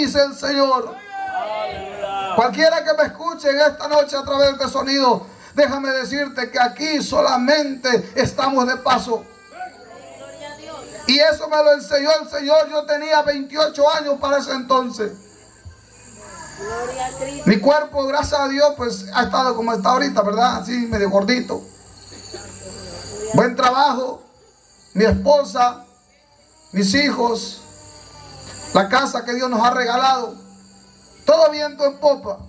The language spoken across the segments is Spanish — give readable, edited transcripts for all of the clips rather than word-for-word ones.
dice el Señor. Cualquiera que me escuche en esta noche a través de este sonido, déjame decirte que aquí solamente estamos de paso. Y eso me lo enseñó el Señor. Yo tenía 28 años para ese entonces. Mi cuerpo, gracias a Dios, pues ha estado como está ahorita, ¿verdad? Así, medio gordito. Buen trabajo, mi esposa, mis hijos, la casa que Dios nos ha regalado. Todo viento en popa.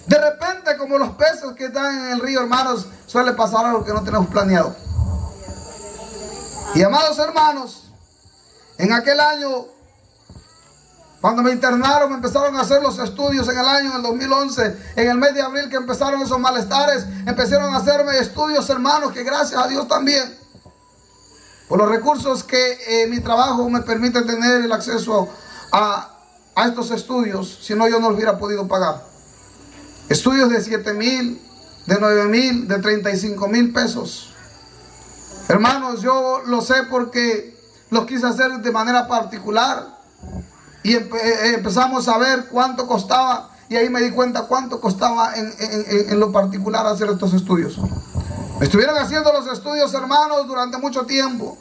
De repente, como los peces que están en el río, hermanos, suele pasar algo que no tenemos planeado. Y amados hermanos, en aquel año, cuando me internaron, me empezaron a hacer los estudios en el 2011, en el mes de abril que empezaron esos malestares, empezaron a hacerme estudios, hermanos, que gracias a Dios también, por los recursos que mi trabajo me permite tener el acceso a estos estudios, si no yo no los hubiera podido pagar. Estudios de 7,000, de 9,000, de 35,000 pesos. Hermanos, yo lo sé porque los quise hacer de manera particular y empezamos a ver cuánto costaba y ahí me di cuenta cuánto costaba en lo particular hacer estos estudios. Me estuvieron haciendo los estudios, hermanos, durante mucho tiempo.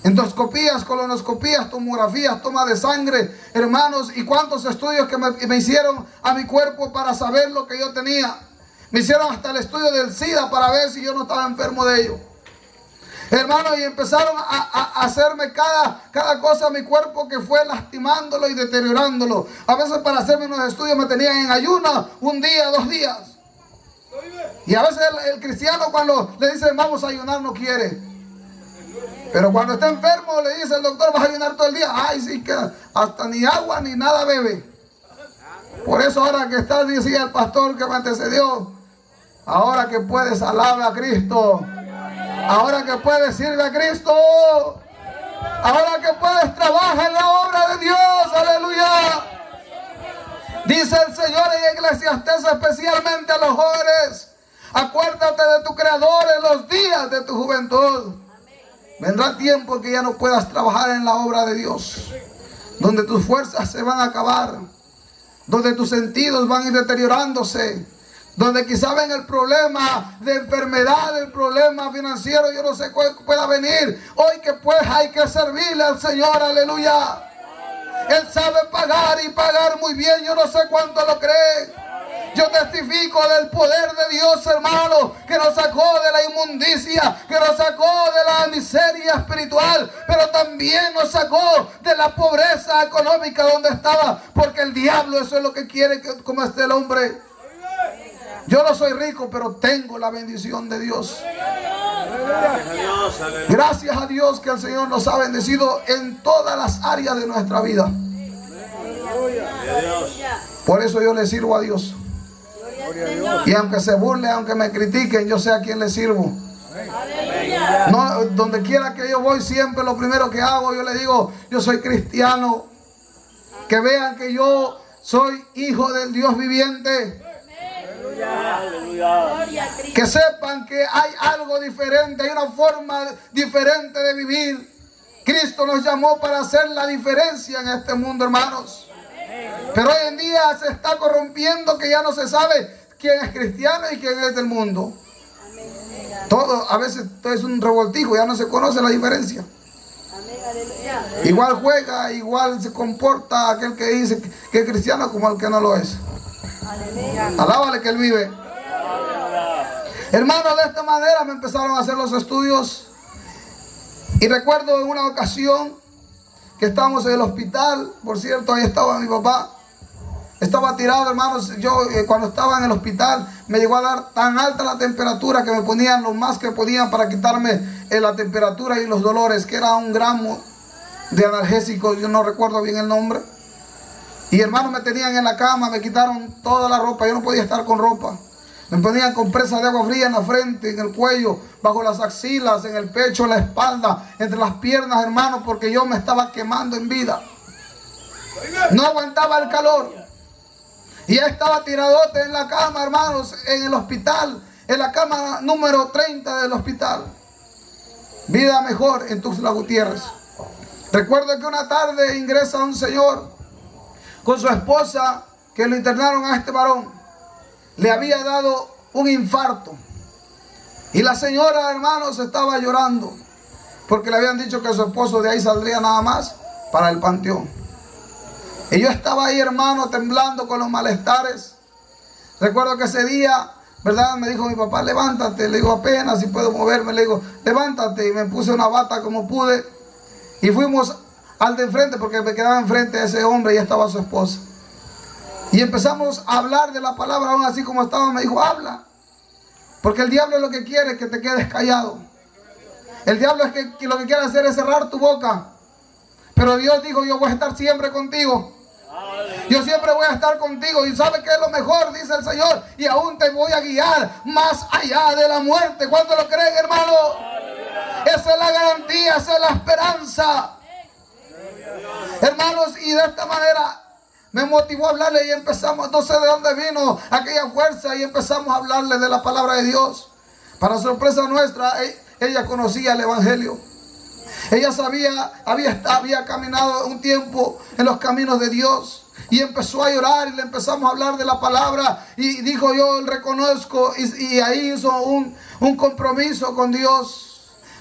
Endoscopías, colonoscopías, tomografías, toma de sangre, hermanos, y cuántos estudios que me hicieron a mi cuerpo para saber lo que yo tenía. Me hicieron hasta el estudio del SIDA para ver si yo no estaba enfermo de ello. Hermanos, y empezaron a hacerme cada cosa a mi cuerpo que fue lastimándolo y deteriorándolo. A veces para hacerme unos estudios me tenían en ayuno 1 día, 2 días. Y a veces el cristiano cuando le dicen vamos a ayunar no quiere. Pero cuando está enfermo le dice el doctor vas a ayunar todo el día. Ay, sí, que hasta ni agua ni nada bebe. Por eso ahora que está, decía el pastor que me antecedió, ahora que puedes alabe a Cristo. Ahora que puedes sirve a Cristo. Ahora que puedes trabajar en la obra de Dios. Aleluya. Dice el Señor en Eclesiastés, especialmente a los jóvenes: acuérdate de tu Creador en los días de tu juventud. Vendrá tiempo que ya no puedas trabajar en la obra de Dios, donde tus fuerzas se van a acabar, donde tus sentidos van a ir deteriorándose, donde quizá ven el problema de enfermedad, el problema financiero, yo no sé cuál pueda venir. Hoy que pues hay que servirle al Señor, aleluya. Él sabe pagar y pagar muy bien, yo no sé cuánto lo cree. Yo testifico del poder de Dios, hermano, que nos sacó de la inmundicia, que nos sacó de la miseria espiritual, pero también nos sacó de la pobreza económica donde estaba, porque el diablo eso es lo que quiere, que como esté el hombre. Yo no soy rico, pero tengo la bendición de Dios. Gracias a Dios que el Señor nos ha bendecido en todas las áreas de nuestra vida. Por eso yo le sirvo a Dios. Y aunque se burlen, aunque me critiquen, yo sé a quién le sirvo. No, donde quiera que yo voy, siempre lo primero que hago, yo le digo, yo soy cristiano. Que vean que yo soy hijo del Dios viviente. Que sepan que hay algo diferente, hay una forma diferente de vivir. Cristo nos llamó para hacer la diferencia en este mundo, hermanos. Pero hoy en día se está corrompiendo, que ya no se sabe quién es cristiano y quién es del mundo. Todo, a veces todo es un revoltijo, ya no se conoce la diferencia. Igual juega, igual se comporta aquel que dice que es cristiano como el que no lo es. Alábale que él vive. Hermanos, de esta manera me empezaron a hacer los estudios. Y recuerdo en una ocasión que estábamos en el hospital. Por cierto, ahí estaba mi papá. Estaba tirado, hermanos. Yo cuando estaba en el hospital me llegó a dar tan alta la temperatura que me ponían lo más que podían para quitarme la temperatura y los dolores, que era 1 gramo de analgésico. Yo no recuerdo bien el nombre. Y hermanos, me tenían en la cama, me quitaron toda la ropa, yo no podía estar con ropa. Me ponían compresas de agua fría en la frente, en el cuello, bajo las axilas, en el pecho, en la espalda, entre las piernas, hermanos, porque yo me estaba quemando en vida. No aguantaba el calor. Y ya estaba tiradote en la cama, hermanos, en el hospital, en la cama número 30 del hospital. Vida Mejor en Tuxtla Gutiérrez. Recuerdo que una tarde ingresa un señor con su esposa, que lo internaron a este varón, le había dado un infarto. Y la señora, hermanos, estaba llorando porque le habían dicho que su esposo de ahí saldría nada más para el panteón. Y yo estaba ahí, hermano, temblando con los malestares. Recuerdo que ese día, ¿verdad? Me dijo mi papá, levántate. Le digo, apenas si puedo moverme. Le digo, levántate. Y me puse una bata como pude. Y fuimos al de enfrente, porque me quedaba enfrente de ese hombre y estaba su esposa. Y empezamos a hablar de la palabra, aún así como estaba. Me dijo, habla. Porque el diablo lo que quiere es que te quedes callado. El diablo es que lo que quiere hacer es cerrar tu boca. Pero Dios dijo, yo voy a estar siempre contigo. Yo siempre voy a estar contigo. Y ¿sabe qué es lo mejor? Dice el Señor. Y aún te voy a guiar más allá de la muerte. ¿Cuánto lo creen, hermano? Esa es la garantía, esa es la esperanza. Hermanos, y de esta manera me motivó a hablarle y empezamos, no sé de dónde vino aquella fuerza, y empezamos a hablarle de la palabra de Dios. Para sorpresa nuestra, ella conocía el Evangelio. Ella sabía, había caminado un tiempo en los caminos de Dios. Y empezó a llorar y le empezamos a hablar de la palabra. Y dijo, yo reconozco, y ahí hizo un compromiso con Dios.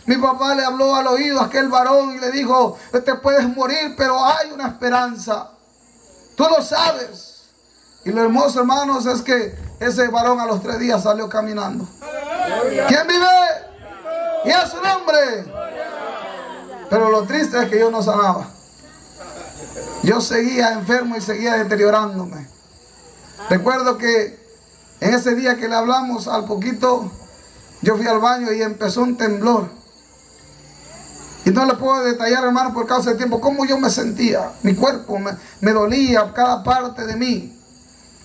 Mi papá le habló al oído a aquel varón y le dijo, te puedes morir, pero hay una esperanza. Tú lo sabes. Y lo hermoso, hermanos, es que ese varón a los 3 días salió caminando. ¿Quién vive? Y es su nombre. Pero lo triste es que yo no sanaba. Yo seguía enfermo y seguía deteriorándome. Recuerdo que en ese día que le hablamos, al poquito, yo fui al baño y empezó un temblor. Y no le puedo detallar, hermano, por causa del tiempo, cómo yo me sentía. Mi cuerpo me dolía, cada parte de mí,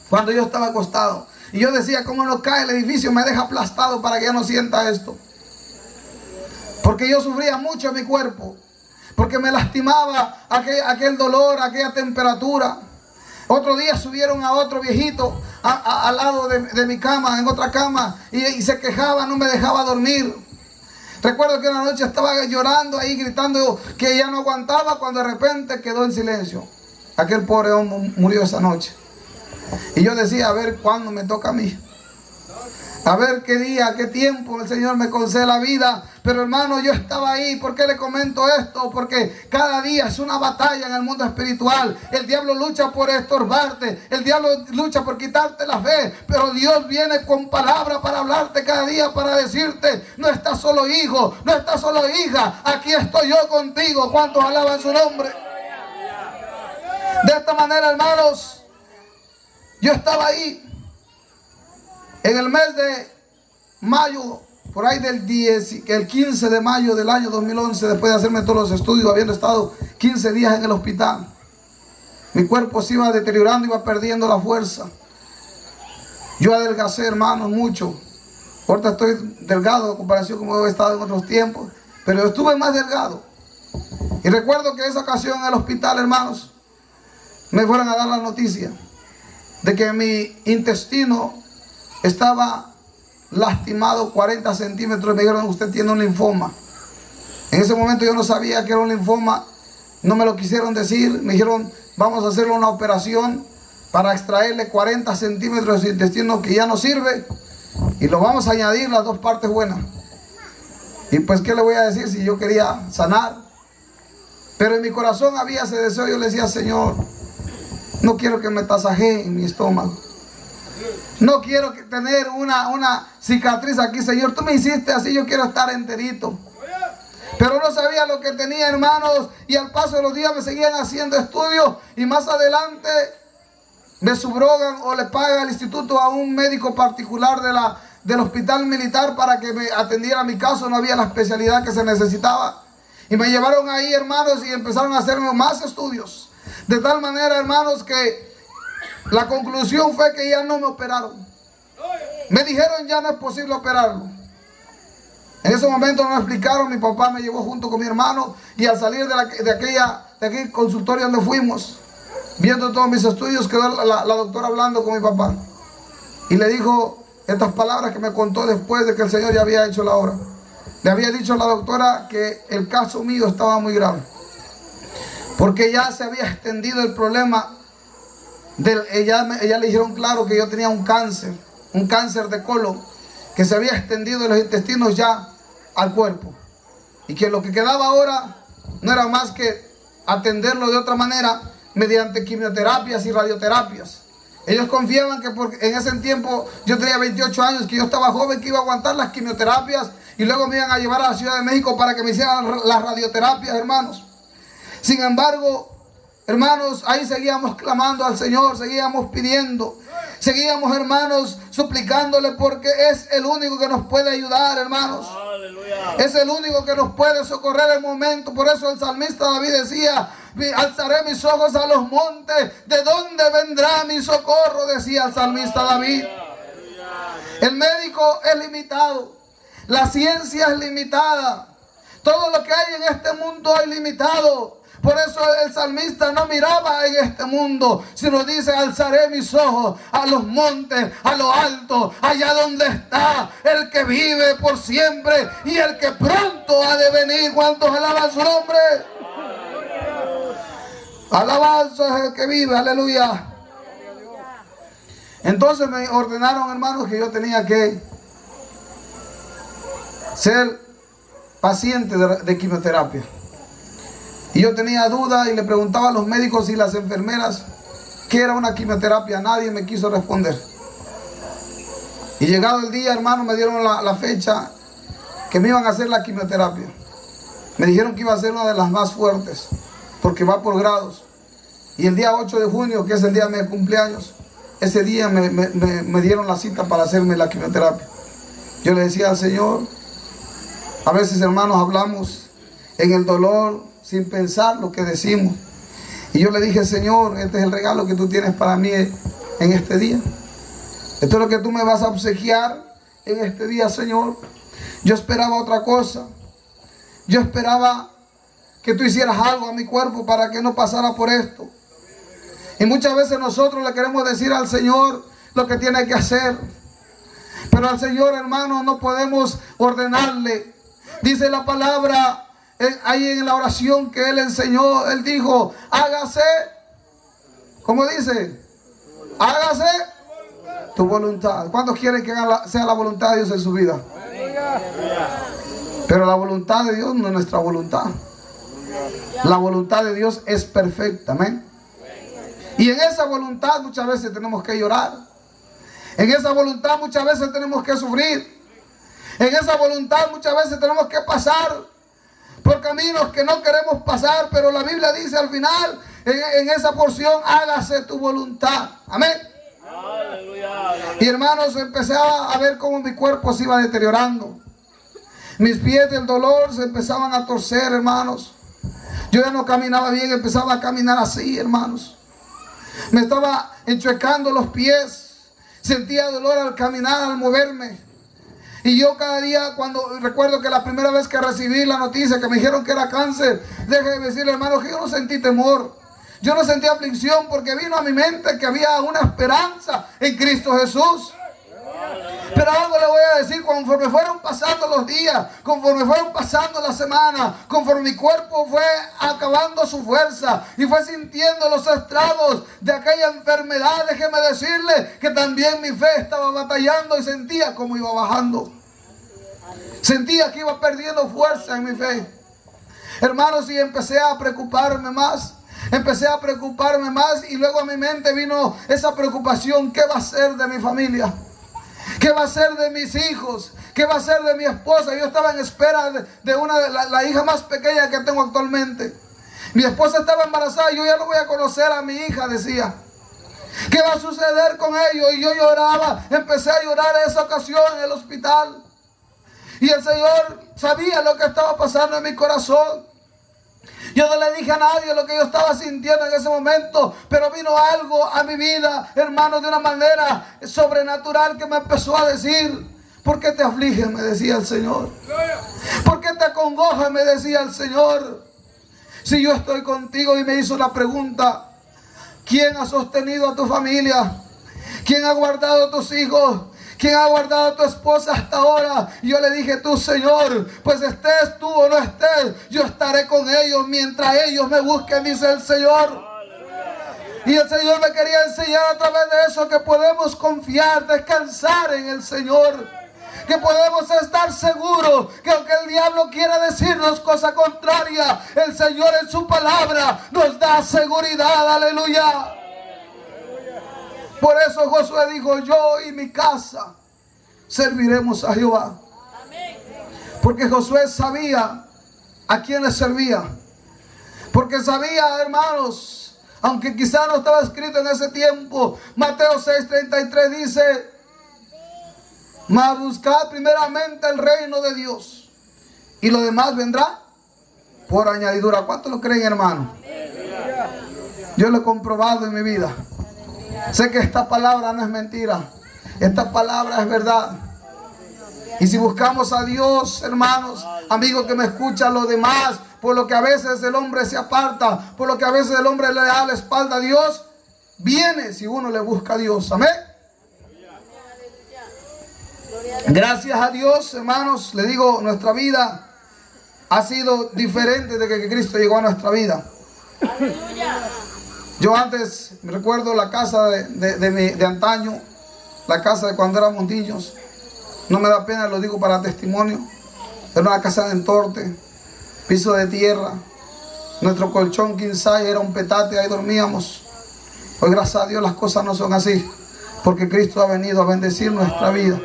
cuando yo estaba acostado. Y yo decía, cómo no cae el edificio, me deja aplastado para que ya no sienta esto. Porque yo sufría mucho en mi cuerpo. Porque me lastimaba aquel dolor, aquella temperatura. Otro día subieron a otro viejito al lado de mi cama, en otra cama, y se quejaba, no me dejaba dormir. Recuerdo que una noche estaba llorando ahí, gritando que ya no aguantaba, cuando de repente quedó en silencio. Aquel pobre hombre murió esa noche. Y yo decía, a ver cuándo me toca a mí. A ver qué día, qué tiempo el Señor me concede la vida. Pero hermano, yo estaba ahí. ¿Por qué le comento esto? Porque cada día es una batalla en el mundo espiritual. El diablo lucha por estorbarte. El diablo lucha por quitarte la fe. Pero Dios viene con palabra para hablarte cada día, para decirte, no estás solo hijo, no estás solo hija. Aquí estoy yo contigo. ¿Cuántos alaban su nombre? De esta manera, hermanos, yo estaba ahí. En el mes de mayo, por ahí el 15 de mayo del año 2011, después de hacerme todos los estudios, habiendo estado 15 días en el hospital, mi cuerpo se iba deteriorando, iba perdiendo la fuerza. Yo adelgacé, hermanos, mucho. Ahorita estoy delgado en comparación con como he estado en otros tiempos, pero estuve más delgado. Y recuerdo que esa ocasión en el hospital, hermanos, me fueron a dar la noticia de que mi intestino estaba lastimado 40 centímetros. Me dijeron, usted tiene un linfoma. En ese momento yo no sabía que era un linfoma. No me lo quisieron decir. Me dijeron, vamos a hacerle una operación para extraerle 40 centímetros de su intestino que ya no sirve. Y lo vamos a añadir las 2 partes buenas. Y pues, ¿qué le voy a decir si yo quería sanar? Pero en mi corazón había ese deseo. Yo le decía, Señor, no quiero que me tasajee en mi estómago. No quiero tener una cicatriz aquí, Señor. Tú me hiciste así, yo quiero estar enterito. Pero no sabía lo que tenía, hermanos. Y al paso de los días me seguían haciendo estudios. Y más adelante me subrogan o le paga el instituto a un médico particular del hospital militar para que me atendiera mi caso. No había la especialidad que se necesitaba. Y me llevaron ahí, hermanos, y empezaron a hacerme más estudios. De tal manera, hermanos, que la conclusión fue que ya no me operaron. Me dijeron, ya no es posible operarlo. En ese momento no me explicaron. Mi papá me llevó junto con mi hermano. Y al salir de aquel consultorio donde fuimos, viendo todos mis estudios, quedó la doctora hablando con mi papá. Y le dijo estas palabras que me contó después de que el Señor ya había hecho la obra. Le había dicho a la doctora que el caso mío estaba muy grave, porque ya se había extendido el problema ella le dijeron claro que yo tenía un cáncer de colon que se había extendido de los intestinos ya al cuerpo, y que lo que quedaba ahora no era más que atenderlo de otra manera mediante quimioterapias y radioterapias. Ellos confiaban que porque en ese tiempo yo tenía 28 años, que yo estaba joven, que iba a aguantar las quimioterapias y luego me iban a llevar a la Ciudad de México para que me hicieran las radioterapias, hermanos. Sin embargo, hermanos, ahí seguíamos clamando al Señor, seguíamos pidiendo, seguíamos, hermanos, suplicándole, porque es el único que nos puede ayudar, hermanos. Aleluya. Es el único que nos puede socorrer el momento. Por eso el salmista David decía: alzaré mis ojos a los montes, ¿de dónde vendrá mi socorro?, decía el salmista David. El médico es limitado, la ciencia es limitada, todo lo que hay en este mundo es limitado. Por eso el salmista no miraba en este mundo, sino dice: alzaré mis ojos a los montes, a lo alto, allá donde está el que vive por siempre y el que pronto ha de venir. ¿Cuántos alaban su nombre? Alabanza es el que vive, aleluya. Entonces me ordenaron, hermanos, que yo tenía que ser paciente de quimioterapia. Y yo tenía duda y le preguntaba a los médicos y las enfermeras qué era una quimioterapia. Nadie me quiso responder. Y llegado el día, hermano, me dieron la fecha que me iban a hacer la quimioterapia. Me dijeron que iba a ser una de las más fuertes, porque va por grados. Y el día 8 de junio, que es el día de mi cumpleaños, ese día me dieron la cita para hacerme la quimioterapia. Yo le decía al Señor, a veces, hermanos, hablamos en el dolor sin pensar lo que decimos. Y yo le dije: Señor, este es el regalo que tú tienes para mí en este día. Esto es lo que tú me vas a obsequiar en este día, Señor. Yo esperaba otra cosa. Yo esperaba que tú hicieras algo a mi cuerpo para que no pasara por esto. Y muchas veces nosotros le queremos decir al Señor lo que tiene que hacer, pero al Señor, hermano, no podemos ordenarle. Dice la palabra ahí en la oración que Él enseñó, Él dijo: hágase, ¿cómo dice? Hágase tu voluntad. ¿Cuántos quieren que sea la voluntad de Dios en su vida? Pero la voluntad de Dios no es nuestra voluntad. La voluntad de Dios es perfecta, amén. Y en esa voluntad muchas veces tenemos que llorar. En esa voluntad muchas veces tenemos que sufrir. En esa voluntad muchas veces tenemos que pasar por caminos que no queremos pasar, pero la Biblia dice al final, en esa porción: hágase tu voluntad. Amén. Y hermanos, empecé a ver cómo mi cuerpo se iba deteriorando. Mis pies del dolor se empezaban a torcer, hermanos. Yo ya no caminaba bien, empezaba a caminar así, hermanos. Me estaba enchuecando los pies. Sentía dolor al caminar, al moverme. Y yo cada día, cuando recuerdo que la primera vez que recibí la noticia que me dijeron que era cáncer, déjeme decirle, hermano, que yo no sentí temor. Yo no sentí aflicción, porque vino a mi mente que había una esperanza en Cristo Jesús. Pero algo le voy a decir: conforme fueron pasando los días, conforme fueron pasando las semanas, conforme mi cuerpo fue acabando su fuerza y fue sintiendo los estragos de aquella enfermedad, déjeme decirle que también mi fe estaba batallando y sentía como iba bajando. Sentía que iba perdiendo fuerza en mi fe. Hermanos, y empecé a preocuparme más. Y luego a mi mente vino esa preocupación: ¿qué va a ser de mi familia? ¿Qué va a ser de mis hijos? ¿Qué va a ser de mi esposa? Yo estaba en espera de la hija más pequeña que tengo actualmente. Mi esposa estaba embarazada y yo ya no voy a conocer a mi hija, decía. ¿Qué va a suceder con ellos? Y yo lloraba, empecé a llorar en esa ocasión en el hospital. Y el Señor sabía lo que estaba pasando en mi corazón. Yo no le dije a nadie lo que yo estaba sintiendo en ese momento, pero vino algo a mi vida, hermano, de una manera sobrenatural, que me empezó a decir: ¿por qué te afliges?, me decía el Señor. ¿Por qué te acongojas?, me decía el Señor. Si yo estoy contigo. Y me hizo la pregunta: ¿quién ha sostenido a tu familia? ¿Quién ha guardado a tus hijos? ¿Quién ha guardado a tu esposa hasta ahora? Y yo le dije: tú, Señor. Pues estés tú o no estés, yo estaré con ellos mientras ellos me busquen, dice el Señor. Y el Señor me quería enseñar a través de eso que podemos confiar, descansar en el Señor. Que podemos estar seguros que aunque el diablo quiera decirnos cosa contraria, el Señor en su palabra nos da seguridad. Aleluya. Por eso Josué dijo: yo y mi casa serviremos a Jehová. Porque Josué sabía a quién le servía. Porque sabía, hermanos, aunque quizá no estaba escrito en ese tiempo, Mateo 6:33 dice: mas buscad primeramente el reino de Dios, y lo demás vendrá por añadidura. ¿Cuántos lo creen, hermano? Yo lo he comprobado en mi vida. Sé que esta palabra no es mentira. Esta palabra es verdad. Y si buscamos a Dios, hermanos, amigos que me escuchan, lo demás, por lo que a veces el hombre se aparta, por lo que a veces el hombre le da la espalda a Dios, viene si uno le busca a Dios. Amén. Gracias a Dios, hermanos, le digo, nuestra vida ha sido diferente desde que Cristo llegó a nuestra vida. Yo antes, me recuerdo la casa de antaño, la casa de cuando éramos niños. No me da pena, lo digo para testimonio. Era una casa de entorte, piso de tierra. Nuestro colchón king size era un petate, ahí dormíamos. Hoy, gracias a Dios, las cosas no son así, porque Cristo ha venido a bendecir nuestra vida.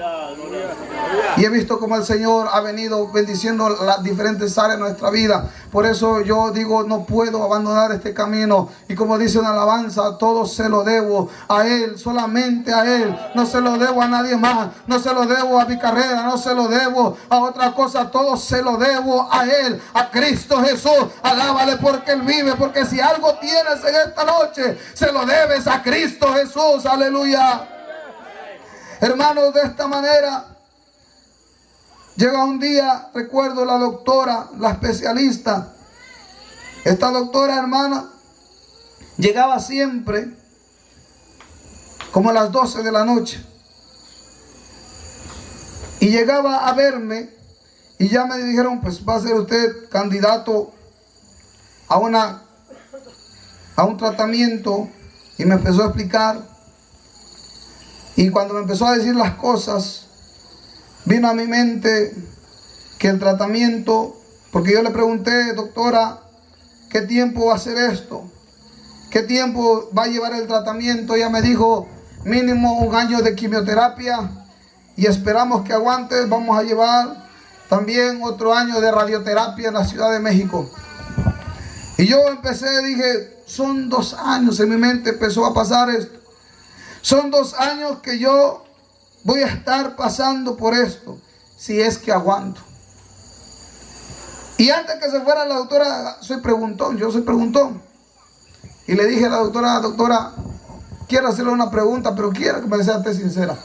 Y he visto cómo el Señor ha venido bendiciendo las diferentes áreas de nuestra vida. Por eso yo digo, no puedo abandonar este camino. Y como dice una alabanza, todo se lo debo a Él, solamente a Él. No se lo debo a nadie más. No se lo debo a mi carrera, no se lo debo a otra cosa. Todo se lo debo a Él, a Cristo Jesús. Alábale porque Él vive. Porque si algo tienes en esta noche, se lo debes a Cristo Jesús. Aleluya. Hermanos, de esta manera llega un día, recuerdo la doctora, la especialista. Esta doctora, hermana, llegaba siempre como a las 12 de la noche. Y llegaba a verme y ya me dijeron, pues va a ser usted candidato a un tratamiento. Y me empezó a explicar. Y cuando me empezó a decir las cosas, vino a mi mente que el tratamiento, porque yo le pregunté, doctora, ¿qué tiempo va a ser esto? ¿Qué tiempo va a llevar el tratamiento? Ella me dijo, mínimo 1 año de quimioterapia y esperamos que aguante. Vamos a llevar también otro año de radioterapia en la Ciudad de México. Y yo dije, son 2 años, en mi mente empezó a pasar esto. Son 2 años que yo voy a estar pasando por esto, si es que aguanto. Y antes que se fuera la doctora, yo soy preguntón. Y le dije a la doctora, quiero hacerle una pregunta, pero quiero que me sea usted sincera.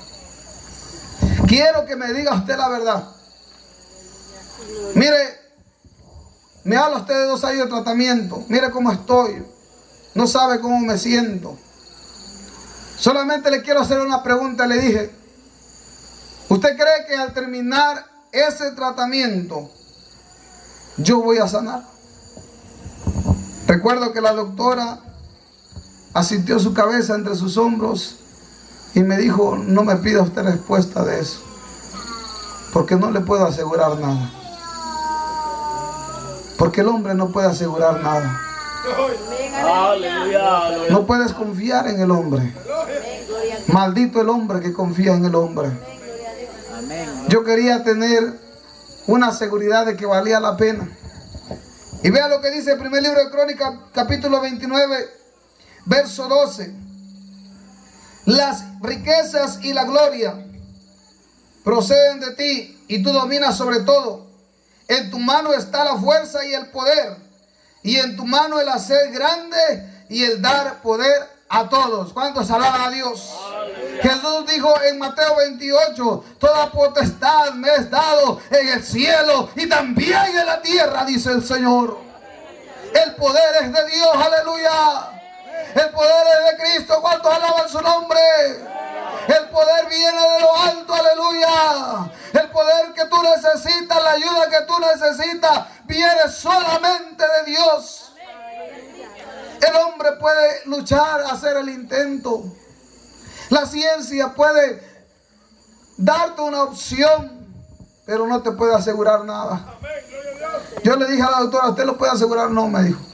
Quiero que me diga usted la verdad. Mire, me habla usted de 2 años de tratamiento. Mire cómo estoy. No sabe cómo me siento. Solamente le quiero hacer una pregunta. Le dije, ¿usted cree que al terminar ese tratamiento yo voy a sanar? Recuerdo que la doctora asintió su cabeza entre sus hombros y me dijo, no me pida usted respuesta de eso, porque no le puedo asegurar nada. Porque el hombre no puede asegurar nada. No puedes confiar en el hombre. Maldito el hombre que confía en el hombre. Yo quería tener una seguridad de que valía la pena. Y vea lo que dice el primer libro de Crónicas, capítulo 29, verso 12. Las riquezas y la gloria proceden de ti, y tú dominas sobre todo. En tu mano está la fuerza y el poder, y en tu mano el hacer grande y el dar poder a todos. ¿Cuántos alaban a Dios? Jesús dijo en Mateo 28, toda potestad me es dado en el cielo y también en la tierra, dice el Señor. El poder es de Dios, aleluya. El poder es de Cristo. ¿Cuántos alaban su nombre? El poder viene de lo alto, aleluya. El poder que tú necesitas, la ayuda que tú necesitas, viene solamente de Dios. El hombre puede luchar, hacer el intento. La ciencia puede darte una opción, pero no te puede asegurar nada. Yo le dije a la doctora, ¿usted lo puede asegurar? No, me dijo.